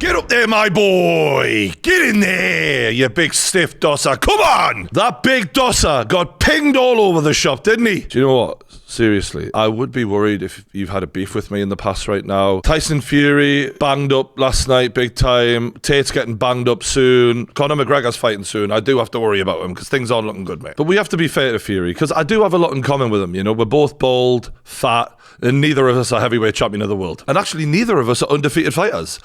Get up there, my boy. Get in there, you big stiff dosser. Come on. That big dosser got pinged all over the shop, didn't he? Do you know what? Seriously, I would be worried if you've had a beef with me in the past right now. Tyson Fury banged up last night big time. Tate's getting banged up soon. Conor McGregor's fighting soon. I do have to worry about him because things aren't looking good, mate. But we have to be fair to Fury because I do have a lot in common with him. You know, we're both bald, fat, and neither of us are heavyweight champion of the world. And actually, neither of us are undefeated fighters.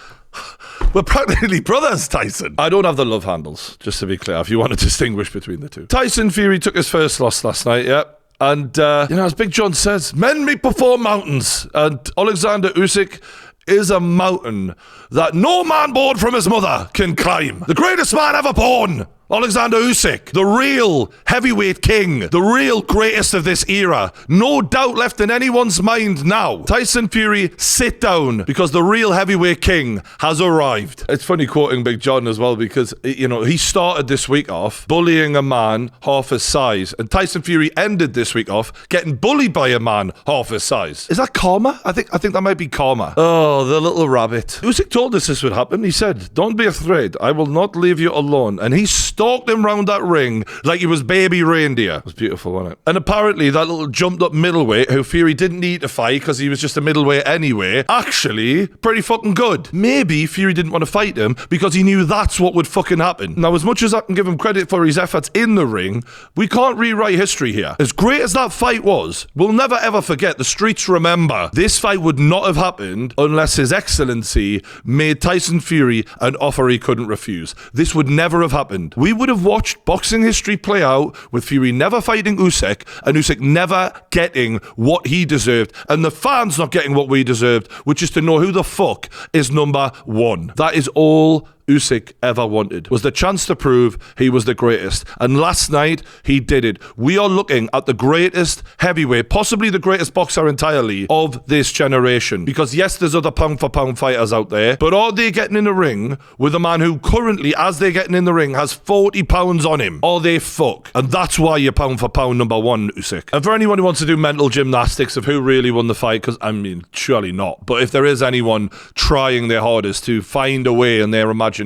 We're practically brothers, Tyson. I don't have the love handles, just to be clear, if you want to distinguish between the two. Tyson Fury took his first loss last night, yeah. And, as Big John says, men may perform mountains. And Oleksandr Usyk is a mountain that no man born from his mother can climb. The greatest man ever born. Oleksandr Usyk, the real heavyweight king, the real greatest of this era. No doubt left in anyone's mind now. Tyson Fury, sit down, because the real heavyweight king has arrived. It's funny quoting Big John as well, because, he started this week off bullying a man half his size, and Tyson Fury ended this week off getting bullied by a man half his size. Is that karma? I think that might be karma. Oh, the little rabbit. Usyk told us this would happen. He said, "Don't be afraid. I will not leave you alone." And he stalked him round that ring like he was baby reindeer. It was beautiful, wasn't it? And apparently that little jumped up middleweight who Fury didn't need to fight because he was just a middleweight anyway, actually pretty fucking good. Maybe Fury didn't want to fight him because he knew that's what would fucking happen. Now, as much as I can give him credit for his efforts in the ring, we can't rewrite history here. As great as that fight was, we'll never ever forget. The streets remember. This fight would not have happened unless His Excellency made Tyson Fury an offer he couldn't refuse. This would never have happened. We would have watched boxing history play out with Fury never fighting Usyk and Usyk never getting what he deserved and the fans not getting what we deserved, which is to know who the fuck is number one. That is all Usyk ever wanted, was the chance to prove he was the greatest. And last night, he did it. We are looking at the greatest heavyweight, possibly the greatest boxer entirely of this generation. Because yes, there's other pound for pound fighters out there, but are they getting in a ring with a man who currently, as they're getting in the ring, has 40 pounds on him? Are they fuck? And that's why you're pound for pound number one, Usyk. And for anyone who wants to do mental gymnastics of who really won the fight, because surely not, but if there is anyone trying their hardest to find a way in their imagination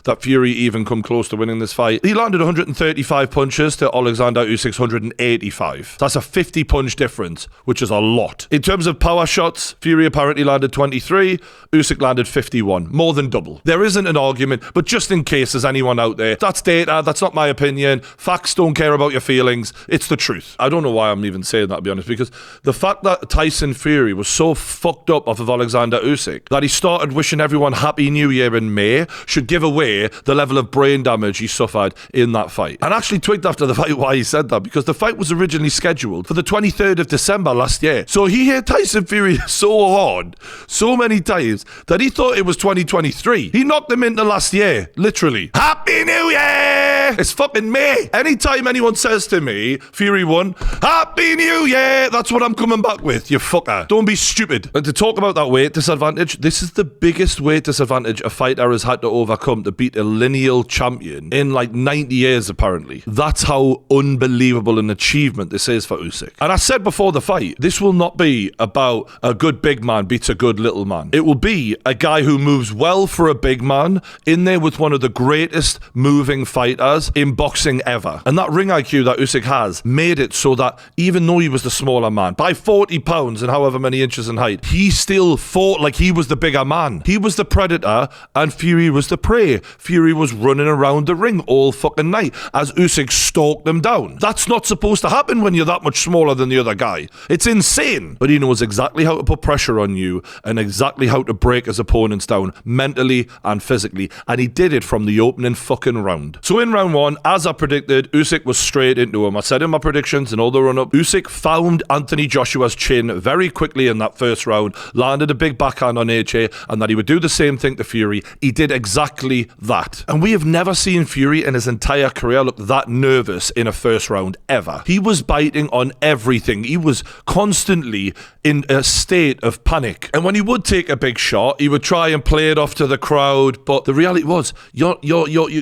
that Fury even come close to winning this fight, he landed 135 punches to Oleksandr Usyk's 185. That's a 50 punch difference, which is a lot. In terms of power shots, Fury apparently landed 23, Usyk landed 51, more than double. There isn't an argument, but just in case there's anyone out there, that's data, that's not my opinion, facts don't care about your feelings, it's the truth. I don't know why I'm even saying that, to be honest, because the fact that Tyson Fury was so fucked up off of Oleksandr Usyk that he started wishing everyone Happy New Year in May should give away the level of brain damage he suffered in that fight. And actually tweeted after the fight why he said that, because the fight was originally scheduled for the 23rd of December last year. So he hit Tyson Fury so hard, so many times, that he thought it was 2023. He knocked him into last year, literally. Happy New Year! It's fucking May. Anytime anyone says to me, Fury won, Happy New Year! That's what I'm coming back with, you fucker. Don't be stupid. And to talk about that weight disadvantage, this is the biggest weight disadvantage a fighter has had to overcome to beat a lineal champion in like 90 years, apparently. That's how unbelievable an achievement this is for Usyk. And I said before the fight, this will not be about a good big man beats a good little man. It will be a guy who moves well for a big man in there with one of the greatest moving fighters in boxing ever. And that ring IQ that Usyk has made it so that even though he was the smaller man, by 40 pounds and however many inches in height, he still fought like he was the bigger man. He was the predator and Fury was the prey. Fury was running around the ring all fucking night as Usyk stalked them down. That's not supposed to happen when you're that much smaller than the other guy. It's insane. But he knows exactly how to put pressure on you and exactly how to break his opponents down mentally and physically. And he did it from the opening fucking round. So in round one, as I predicted, Usyk was straight into him. I said in my predictions and all the run-up, Usyk found Anthony Joshua's chin very quickly in that first round, landed a big backhand on AJ, and that he would do the same thing to Fury. He did exactly that. And we have never seen Fury in his entire career look that nervous in a first round ever. He was biting on everything. He was constantly in a state of panic. And when he would take a big shot, he would try and play it off to the crowd. But the reality was, you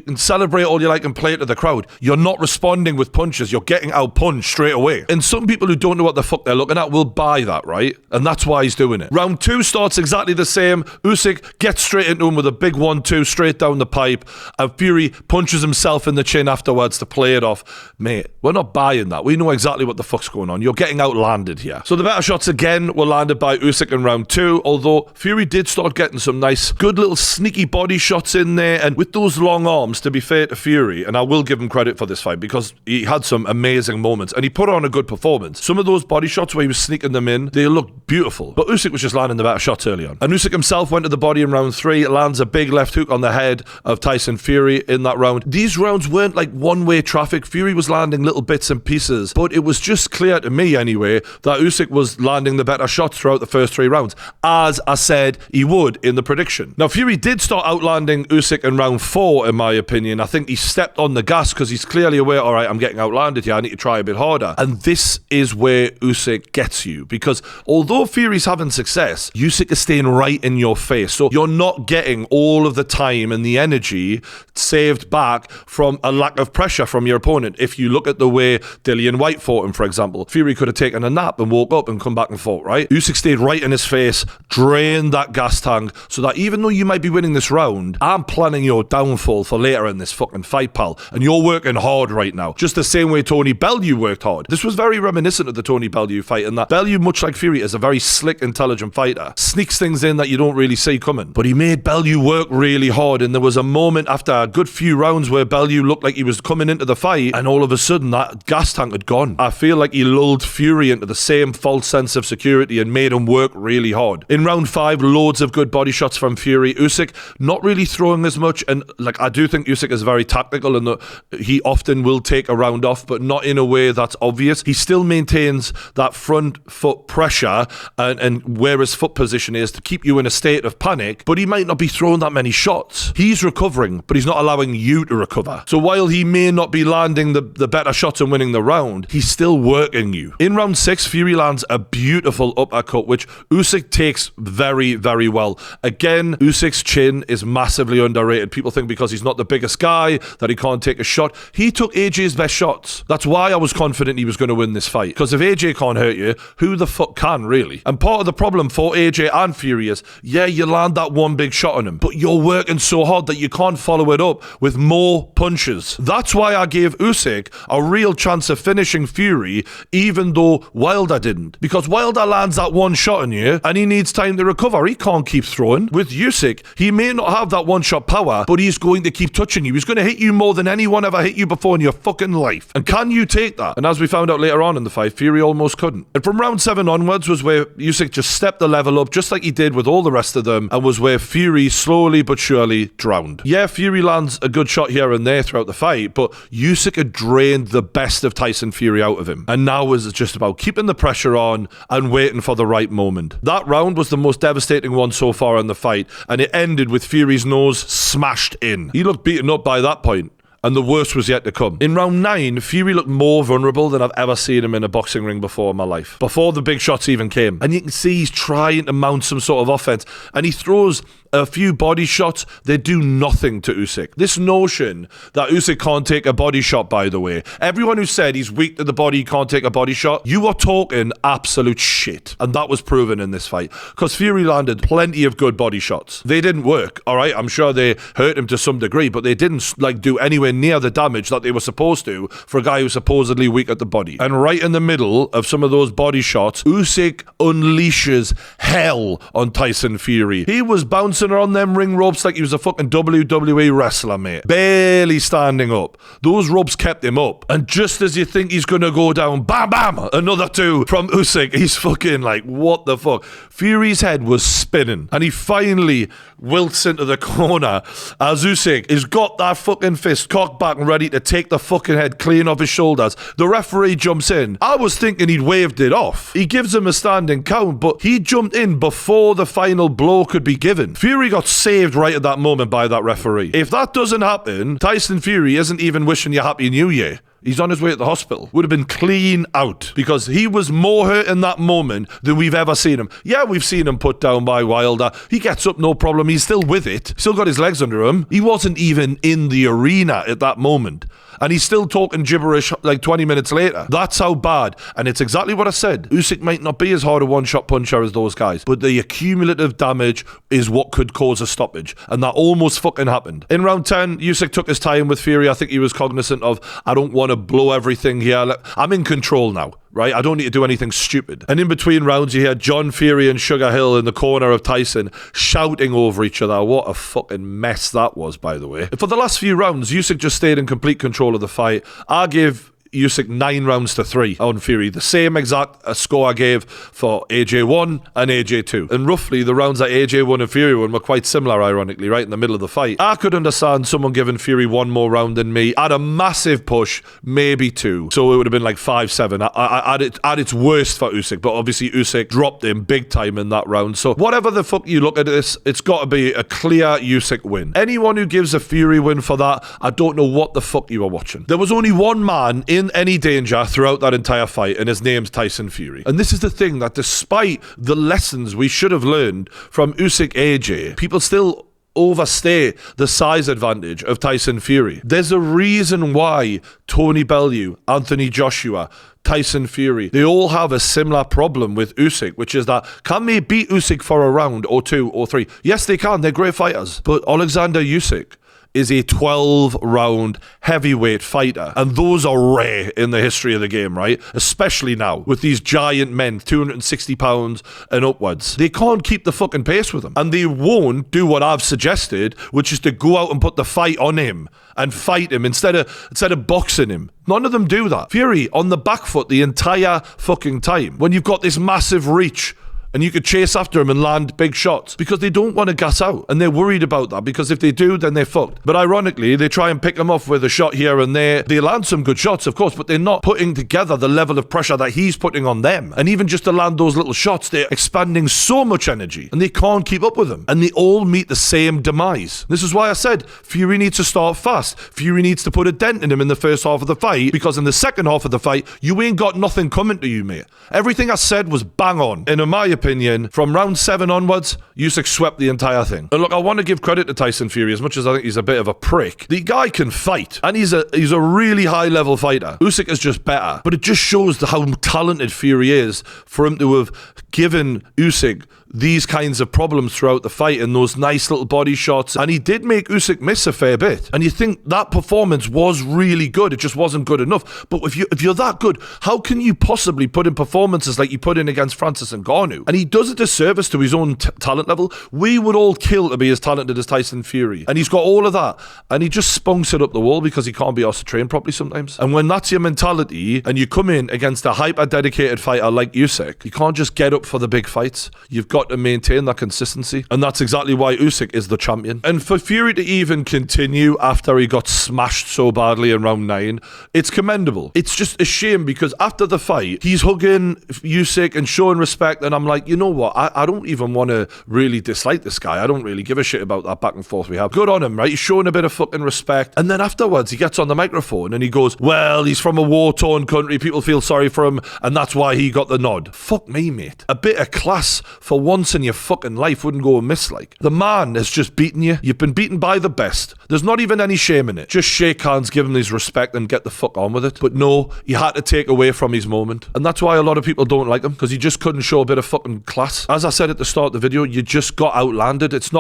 can celebrate all you like and play it to the crowd. You're not responding with punches. You're getting out punched straight away. And some people who don't know what the fuck they're looking at will buy that, right? And that's why he's doing it. Round 2 starts exactly the same. Usyk gets straight into him with a big 1-2 straight down the pipe. And Fury punches himself in the chin afterwards to play it off. Mate, we're not buying that. We know exactly what the fuck's going on. You're getting outlanded here. So the better shots again were landed by Usyk in round 2, although Fury did start getting some nice, good little sneaky body shots in there. And with those long arms, to be fair to Fury, and I will give him credit for this fight because he had some amazing moments and he put on a good performance. Some of those body shots where he was sneaking them in, they looked beautiful. But Usyk was just landing the better shots early on. And Usyk himself went to the body in round 3, lands a big left hook on the head of Tyson Fury in that round. These rounds weren't like one-way traffic. Fury was landing little bits and pieces, but it was just clear to me anyway that Usyk was landing the better shots throughout the first 3 rounds, as I said he would in the prediction. Now, Fury did start outlanding Usyk in round 4, in my opinion. I think he stepped on the gas because he's clearly aware, all right, I'm getting outlanded here. I need to try a bit harder. And this is where Usyk gets you, because although Fury's having success, Usyk is staying right in your face. So you're not getting all of the time and the energy saved back from a lack of pressure from your opponent. If you look at the way Dillian White fought him, for example, Fury could have taken a nap and woke up and come back and fought, right? Usyk stayed right in his face, drained that gas tank, so that even though you might be winning this round, I'm planning your downfall for later in this fucking fight, pal. And you're working hard right now. Just the same way Tony Bellew worked hard. This was very reminiscent of the Tony Bellew fight, in that Bellew, much like Fury, is a very slick, intelligent fighter. Sneaks things in that you don't really see coming. But he made Bellew work really hard, and there was a moment after a good few rounds where Bellew looked like he was coming into the fight, and all of a sudden that gas tank had gone. I feel like he lulled Fury into the same false sense of security and made him work really hard. In round 5, loads of good body shots from Fury. Usyk not really throwing as much, and like I do think Usyk is very tactical and he often will take a round off, but not in a way that's obvious. He still maintains that front foot pressure and where his foot position is to keep you in a state of panic, but he might not be throwing that many shots. He's recovering, but he's not allowing you to recover. So while he may not be landing the better shots and winning the round, he's still working you. In round 6, Fury lands a beautiful uppercut, which Usyk takes very, very well. Again, Usyk's chin is massively underrated. People think because he's not the biggest guy that he can't take a shot. He took AJ's best shots. That's why I was confident he was going to win this fight. Because if AJ can't hurt you, who the fuck can, really? And part of the problem for AJ and Fury is, yeah, you land that one big shot on him, but you're working so hard that you can't follow it up with more punches. That's why I gave Usyk a real chance of finishing Fury, even though Wilder didn't. Because Wilder lands that one shot on you, and he needs time to recover. He can't keep throwing. With Usyk, he may not have that one-shot power, but he's going to keep touching you. He's going to hit you more than anyone ever hit you before in your fucking life. And can you take that? And as we found out later on in the fight, Fury almost couldn't. And from round 7 onwards was where Usyk just stepped the level up, just like he did with all the rest of them, and was where Fury slowly but surely drowned. Yeah, Fury lands a good shot here and there throughout the fight, but Usyk had drained the best of Tyson Fury out of him. And now was just about keeping the pressure on and waiting for the right moment. That round was the most devastating one so far in the fight, and it ended with Fury's nose smashed in. He looked beaten up by that point, and the worst was yet to come. In round 9, Fury looked more vulnerable than I've ever seen him in a boxing ring before in my life. Before the big shots even came. And you can see he's trying to mount some sort of offense, and he throws a few body shots. They do nothing to Usyk. This notion that Usyk can't take a body shot, by the way, everyone who said he's weak to the body, he can't take a body shot, you are talking absolute shit. And that was proven in this fight, because Fury landed plenty of good body shots. They didn't work, all right? I'm sure they hurt him to some degree, but they didn't do anywhere near the damage that they were supposed to for a guy who's supposedly weak at the body. And right in the middle of some of those body shots, Usyk unleashes hell on Tyson Fury. He was bouncing around them ring ropes like he was a fucking WWE wrestler, mate. Barely standing up. Those ropes kept him up. And just as you think he's gonna go down, bam, bam, another 2 from Usyk. He's fucking like, what the fuck? Fury's head was spinning, and he finally wilts into the corner as Usyk has got that fucking fist cocked back and ready to take the fucking head clean off his shoulders. The referee jumps in. I was thinking he'd waved it off. He gives him a standing count, but he jumped in before the final blow could be given. Fury Fury got saved right at that moment by that referee. If that doesn't happen, Tyson Fury isn't even wishing you Happy New Year. He's on his way to the hospital. Would have been clean out because he was more hurt in that moment than we've ever seen him. Yeah, we've seen him put down by Wilder. He gets up, no problem. He's still with it. Still got his legs under him. He wasn't even in the arena at that moment. And he's still talking gibberish like 20 minutes later. That's how bad. And it's exactly what I said. Usyk might not be as hard a one-shot puncher as those guys, but the accumulative damage is what could cause a stoppage. And that almost fucking happened. In round 10, Usyk took his time with Fury. I think he was cognizant of, I don't want to blow everything here. I'm in control now. Right? I don't need to do anything stupid. And in between rounds, you had John Fury and Sugar Hill in the corner of Tyson shouting over each other. What a fucking mess that was, by the way. For the last few rounds, Usyk just stayed in complete control of the fight. I gave Usyk 9 rounds to 3 on Fury. The same exact score I gave for AJ1 and AJ2. And roughly the rounds that AJ1 and Fury won were quite similar, ironically, right in the middle of the fight. I could understand someone giving Fury 1 more round than me. At a massive push, maybe 2. So it would have been like 5-7 at its worst for Usyk. But obviously Usyk dropped him big time in that round. So whatever the fuck you look at this, it's got to be a clear Usyk win. Anyone who gives a Fury win for that, I don't know what the fuck you were watching. There was only one man in any danger throughout that entire fight, and his name's Tyson Fury. And this is the thing, that despite the lessons we should have learned from Usyk AJ, people still overstay the size advantage of Tyson Fury. There's a reason why Tony Bellew, Anthony Joshua, Tyson Fury, they all have a similar problem with Usyk, which is that can they beat Usyk for a round or 2 or 3? Yes, they can. They're great fighters. But Oleksandr Usyk is a 12-round heavyweight fighter. And those are rare in the history of the game, right? Especially now, with these giant men, 260 pounds and upwards. They can't keep the fucking pace with him. And they won't do what I've suggested, which is to go out and put the fight on him and fight him instead of boxing him. None of them do that. Fury on the back foot the entire fucking time. When you've got this massive reach, and you could chase after him and land big shots because they don't want to gas out. And they're worried about that because if they do, then they're fucked. But ironically, they try and pick him off with a shot here and there. They land some good shots, of course, but they're not putting together the level of pressure that he's putting on them. And even just to land those little shots, they're expanding so much energy and they can't keep up with him. And they all meet the same demise. This is why I said Fury needs to start fast. Fury needs to put a dent in him in the first half of the fight because in the second half of the fight, you ain't got nothing coming to you, mate. Everything I said was bang on. And in my opinion, from round 7 onwards, Usyk swept the entire thing. And look, I want to give credit to Tyson Fury, as much as I think he's a bit of a prick. The guy can fight, and he's a really high-level fighter. Usyk is just better. But it just shows how talented Fury is for him to have given Usyk these kinds of problems throughout the fight and those nice little body shots. And he did make Usyk miss a fair bit. And you think that performance was really good. It just wasn't good enough. But if you're that good, how can you possibly put in performances like you put in against Francis Ngannou? And he does a disservice to his own talent level. We would all kill to be as talented as Tyson Fury. And he's got all of that. And he just spunks it up the wall because he can't be asked to train properly sometimes. And when that's your mentality and you come in against a hyper-dedicated fighter like Usyk, you can't just get up for the big fights. You've got to maintain that consistency. And that's exactly why Usyk is the champion. And for Fury to even continue after he got smashed so badly in round 9, it's commendable. It's just a shame because after the fight, he's hugging Usyk and showing respect. And I'm like, you know what? I don't even want to really dislike this guy. I don't really give a shit about that back and forth we have. Good on him, right? He's showing a bit of fucking respect. And then afterwards, he gets on the microphone and he goes, well, he's from a war-torn country. People feel sorry for him. And that's why he got the nod. Fuck me, mate. A bit of class for once in your fucking life wouldn't go amiss, like. The man has just beaten you. You've been beaten by the best. There's not even any shame in it. Just shake hands, give him his respect and get the fuck on with it. But no, he had to take away from his moment. And that's why a lot of people don't like him, because he just couldn't show a bit of fucking class. As I said at the start of the video, you just got outlanded. It's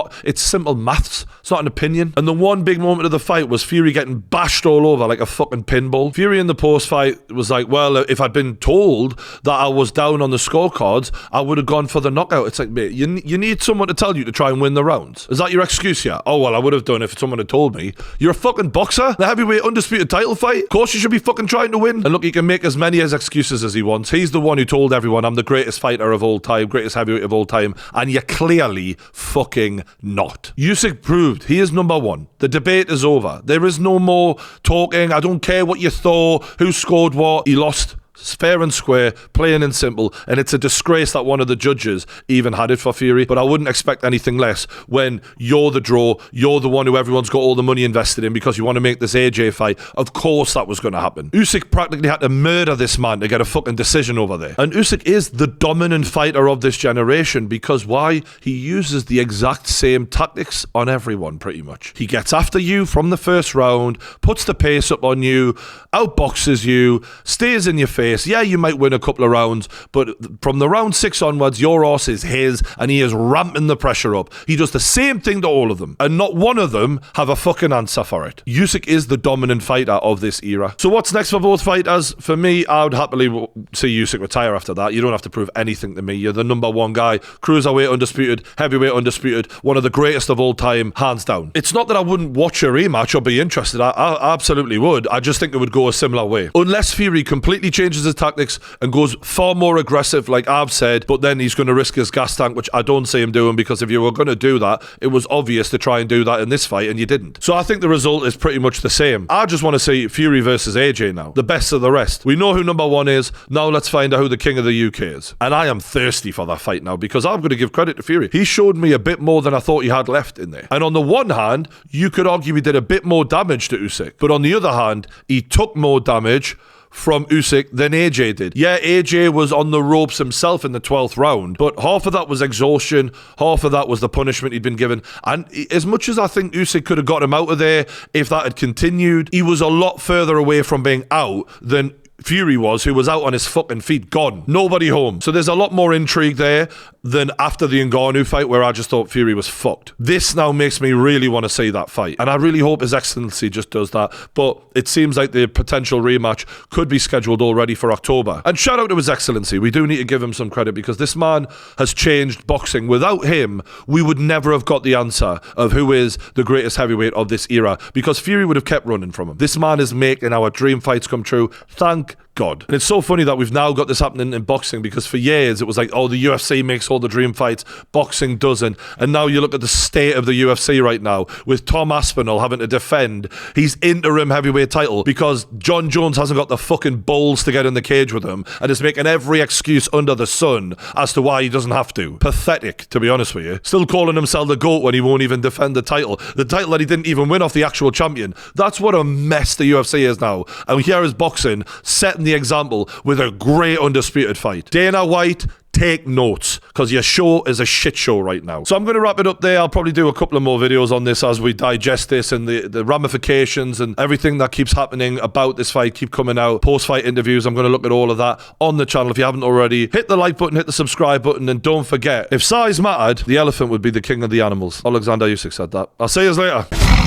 simple maths. It's not an opinion. And the one big moment of the fight was Fury getting bashed all over like a fucking pinball. Fury in the post-fight was like, well, if I'd been told that I was down on the scorecards, I would have gone for the knockout. It's like, mate, you need someone to tell you to try and win the rounds. Is that your excuse here? Oh, well, I would have done if someone had told me. You're a fucking boxer? The heavyweight undisputed title fight? Of course you should be fucking trying to win. And look, he can make as many as excuses as he wants. He's the one who told everyone I'm the greatest fighter of all time, greatest heavyweight of all time, and you're clearly fucking not. Usyk proved he is number one. The debate is over. There is no more talking. I don't care what you thought, who scored what. He lost. fair and square, plain and simple, and it's a disgrace that one of the judges even had it for Fury, but I wouldn't expect anything less when you're the draw, you're the one who everyone's got all the money invested in because you want to make this AJ fight. Of course that was going to happen. Usyk practically had to murder this man to get a fucking decision over there. And Usyk is the dominant fighter of this generation because why? He uses the exact same tactics on everyone pretty much. He gets after you from the first round, puts the pace up on you, outboxes you, stays in your face. Yeah, you might win a couple of rounds, but from the round 6 onwards, your horse is his and he is ramping the pressure up. He does the same thing to all of them and not one of them have a fucking answer for it. Usyk is the dominant fighter of this era. So what's next for both fighters? For me, I would happily see Usyk retire after that. You don't have to prove anything to me. You're the number one guy. Cruiserweight undisputed, heavyweight undisputed, one of the greatest of all time, hands down. It's not that I wouldn't watch a rematch or be interested. I absolutely would. I just think it would go a similar way. Unless Fury completely changes his tactics and goes far more aggressive, like I've said, but then he's going to risk his gas tank, which I don't see him doing, because if you were going to do that, it was obvious to try and do that in this fight, and you didn't. So I think the result is pretty much the same. I just want to see Fury versus AJ now. The best of the rest. We know who number one is. Now let's find out who the king of the UK is. And I am thirsty for that fight now, because I'm going to give credit to Fury. He showed me a bit more than I thought he had left in there. And on the one hand, you could argue he did a bit more damage to Usyk. But on the other hand, he took more damage from Usyk than AJ did. Yeah, AJ was on the ropes himself in the 12th round, but half of that was exhaustion, half of that was the punishment he'd been given. And as much as I think Usyk could have got him out of there if that had continued, he was a lot further away from being out than Fury was, who was out on his fucking feet, gone. Nobody home. So there's a lot more intrigue there than after the Ngannou fight, where I just thought Fury was fucked. This now makes me really want to see that fight. And I really hope His Excellency just does that. But it seems like the potential rematch could be scheduled already for October. And shout out to His Excellency. We do need to give him some credit, because this man has changed boxing. Without him, we would never have got the answer of who is the greatest heavyweight of this era, because Fury would have kept running from him. This man is making our dream fights come true. Thank God. And it's so funny that we've now got this happening in boxing, because for years it was like, oh, the UFC makes all the dream fights, boxing doesn't. And now you look at the state of the UFC right now, with Tom Aspinall having to defend his interim heavyweight title because John Jones hasn't got the fucking balls to get in the cage with him, and is making every excuse under the sun as to why he doesn't have to. Pathetic, to be honest with you. Still calling himself the GOAT when he won't even defend the title that he didn't even win off the actual champion. That's what a mess the UFC is now. And here is boxing setting the example with a great undisputed fight. Dana White, take notes, because your show is a shit show right now. So I'm going to wrap it up there. I'll probably do a couple of more videos on this as we digest this, and the ramifications and everything that keeps happening about this fight keep coming out. Post-fight interviews, I'm going to look at all of that on the channel. If you haven't already, hit the like button, hit the subscribe button, and don't forget, if size mattered, the elephant would be the king of the animals. Oleksandr Usyk said that. I'll see you later.